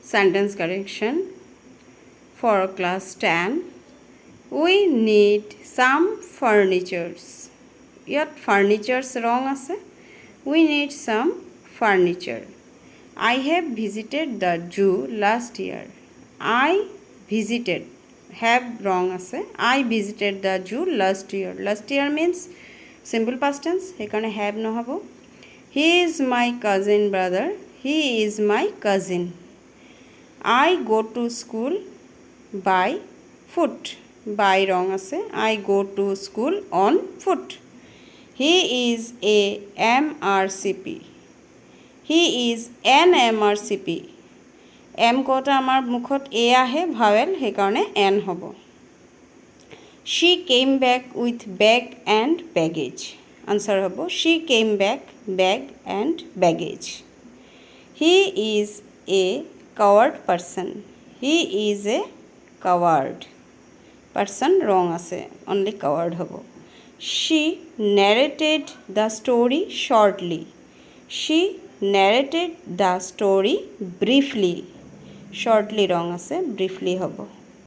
Sentence correction for class 10. We need some furnitures. Yet furnitures wrong ase. We need some furniture. I have visited the zoo last year. I visited. Have wrong ase. I visited the zoo last year. Last year means simple past tense. Ekhane have no hobo. He is my cousin brother. He is my cousin. I go to school by foot. By wrong ase. I go to school on foot. He is a MRCP. He is an MRCP. M কটা আমার মুখত এ আহে vowel সেইকাৰণে n হ'ব. She came back with bag and baggage. Answer হ'ব she came back bag and baggage. He is a coward person. He is a coward person wrong আছে only coward হ'ব. She narrated the story shortly. She narrated the story briefly. Shortly wrong আছে briefly হ'ব.